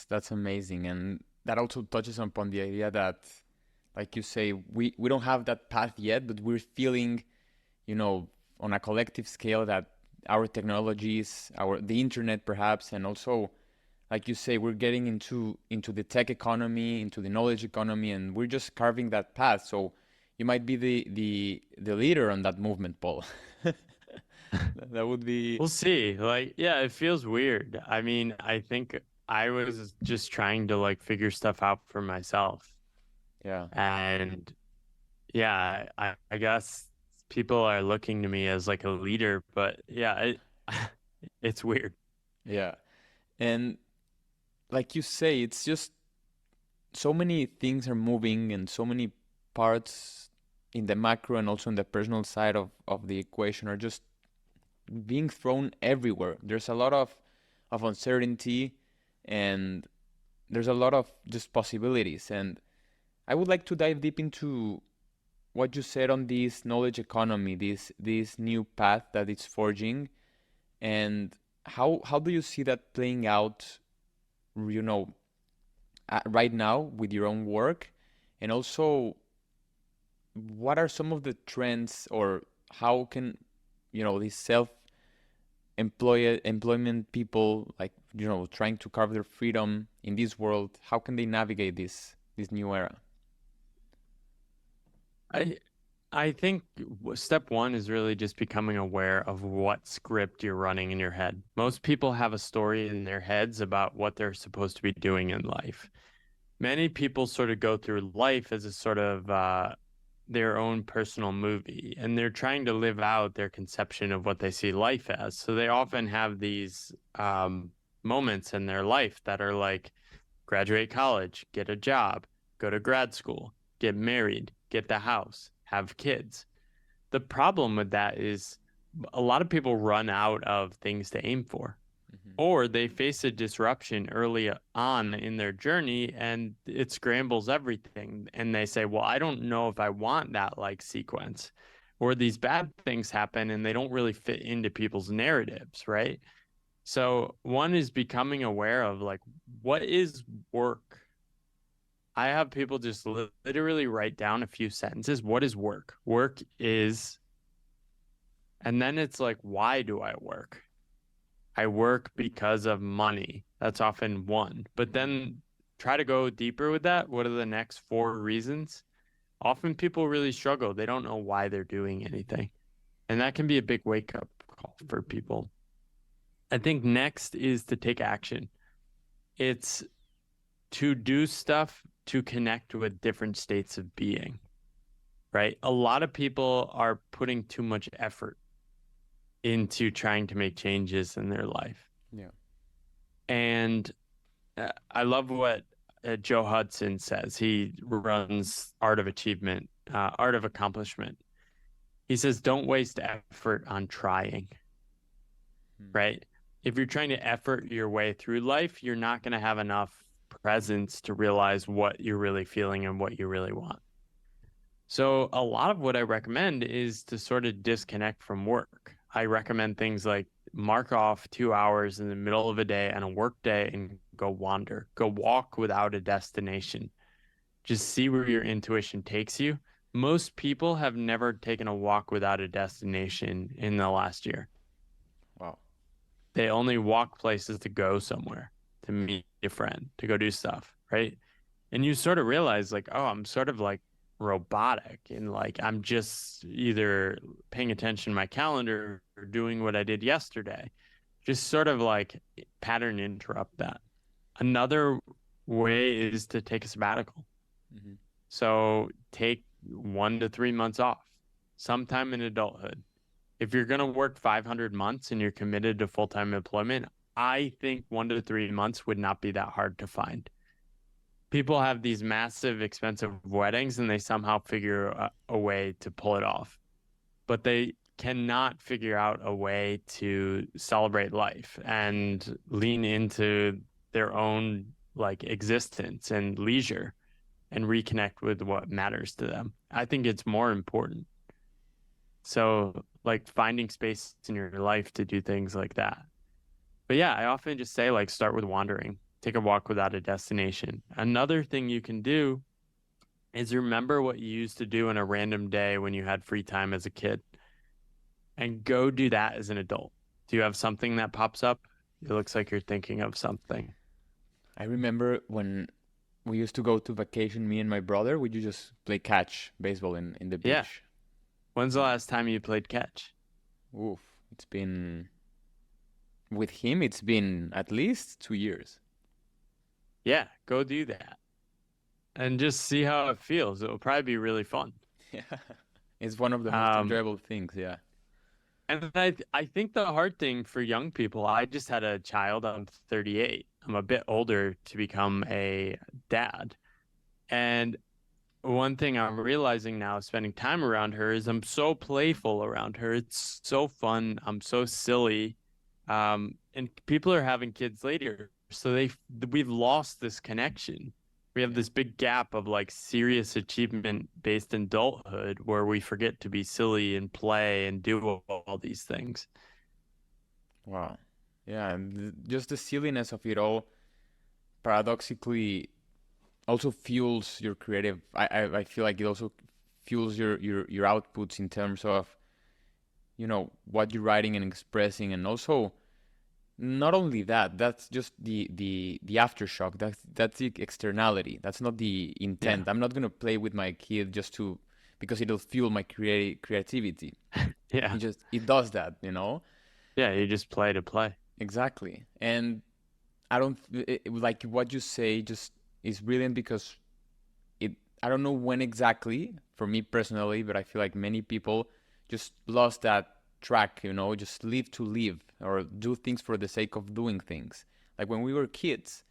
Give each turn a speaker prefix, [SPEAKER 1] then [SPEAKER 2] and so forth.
[SPEAKER 1] That's amazing, and that also touches upon the idea that, like you say, we don't have that path yet, but we're feeling, you know, on a collective scale that our technologies, the internet perhaps, and also, like you say, we're getting into the tech economy, into the knowledge economy, and we're just carving that path. So you might be the leader on that movement, Paul. That would be,
[SPEAKER 2] We'll see. Like, yeah, it feels weird. I mean, I think I was just trying to like figure stuff out for myself.
[SPEAKER 1] yeah,
[SPEAKER 2] And yeah, I guess people are looking to me as like a leader, but yeah, it's weird.
[SPEAKER 1] yeah. And like you say, it's just so many things are moving and so many parts in the macro and also in the personal side of the equation are just being thrown everywhere. There's a lot of uncertainty, and there's a lot of just possibilities. And I would like to dive deep into what you said on this knowledge economy, this new path that it's forging, and how do you see that playing out, you know, right now with your own work, and also what are some of the trends, or how can, you know, these self employment people, like, you know, trying to carve their freedom in this world, how can they navigate this new era?
[SPEAKER 2] I I think step one is really just becoming aware of what script you're running in your head. Most people have a story in their heads about what they're supposed to be doing in life. Many people sort of go through life as a sort of their own personal movie, and they're trying to live out their conception of what they see life as. So they often have these moments in their life that are like graduate college, get a job, go to grad school, get married, get the house, have kids. The problem with that is a lot of people run out of things to aim for,
[SPEAKER 1] Hmm.
[SPEAKER 2] or they face a disruption early on in their journey and it scrambles everything. And they say, well, I don't know if I want that like sequence. Or these bad things happen and they don't really fit into people's narratives, right? So one is becoming aware of like, what is work? I have people just literally write down a few sentences. What is work? Work is, and then it's like, why do I work? I work because of money. That's often one. But
[SPEAKER 1] Hmm.
[SPEAKER 2] then try to go deeper with that. What are the next four reasons? Often people really struggle. They don't know why they're doing anything. And that can be a big wake up call for people. I think next is to take action. It's to do stuff to connect with different states of being, right? A lot of people are putting too much effort into trying to make changes in their life.
[SPEAKER 1] Yeah.
[SPEAKER 2] And I love what Joe Hudson says. He runs Art of Achievement, Art of Accomplishment. He says, don't waste effort on trying,
[SPEAKER 1] Hmm.
[SPEAKER 2] right? If you're trying to effort your way through life, you're not going to have enough presence to realize what you're really feeling and what you really want. So, a lot of what I recommend is to sort of disconnect from work. I recommend things like mark off 2 hours in the middle of a day and a work day and go wander, go walk without a destination. Just see where your intuition takes you. Most people have never taken a walk without a destination in the last year.
[SPEAKER 1] Wow.
[SPEAKER 2] They only walk places to go somewhere, to meet a friend, to go do stuff, right? And you sort of realize, like, oh, I'm sort of like robotic and like I'm just either paying attention to my calendar or doing what I did yesterday. Just sort of like pattern interrupt that. Another way is to take a sabbatical.
[SPEAKER 1] Hmm.
[SPEAKER 2] So take 1 to 3 months off sometime in adulthood. If you're going to work 500 months and you're committed to full-time employment, I think 1 to 3 months would not be that hard to find. People have these massive, expensive weddings and they somehow figure a way to pull it off, but they cannot figure out a way to celebrate life and lean into their own like existence and leisure and reconnect with what matters to them. I think it's more important. So, like finding space in your life to do things like that. But yeah, I often just say like start with wandering. take a walk without a destination. Another thing you can do is remember what you used to do in a random day when you had free time as a kid and go do that as an adult. Do you have something that pops up? It looks like you're thinking of something.
[SPEAKER 1] I remember when we used to go to vacation, me and my brother, we would just play catch baseball in the
[SPEAKER 2] Yeah.
[SPEAKER 1] beach.
[SPEAKER 2] When's the last time you played catch?
[SPEAKER 1] Oof, it's been with him, it's been at least 2 years.
[SPEAKER 2] Yeah, go do that and just see how it feels. It'll probably be really fun.
[SPEAKER 1] Yeah, it's one of the most
[SPEAKER 2] Um,
[SPEAKER 1] enjoyable things. Yeah.
[SPEAKER 2] and I think the hard thing for young people, I just had a child. I'm 38. I'm a bit older to become a dad. And one thing I'm realizing now, spending time around her, is I'm so playful around her. It's so fun. I'm so silly. And people are having kids later, so we've lost this connection. We have
[SPEAKER 1] Yeah.
[SPEAKER 2] this big gap of like serious achievement based in adulthood where we forget to be silly and play and do all these things.
[SPEAKER 1] Wow. Yeah, and just the silliness of it all paradoxically also fuels your creative. I feel like it also fuels your outputs in terms of, what you're writing and expressing, and also not only that, that's just the aftershock. That's the externality. That's not the
[SPEAKER 2] Yeah.
[SPEAKER 1] intent. I'm not gonna play with my kid just to because it'll fuel my creativity.
[SPEAKER 2] Yeah.
[SPEAKER 1] It does that.
[SPEAKER 2] Yeah. You just play to play.
[SPEAKER 1] Exactly. And I don't like what you say. Just is brilliant because it. I don't know when exactly for me personally, but I feel like many people just lost that track. Just live to live or do things for the sake of doing things. Like when we were kids,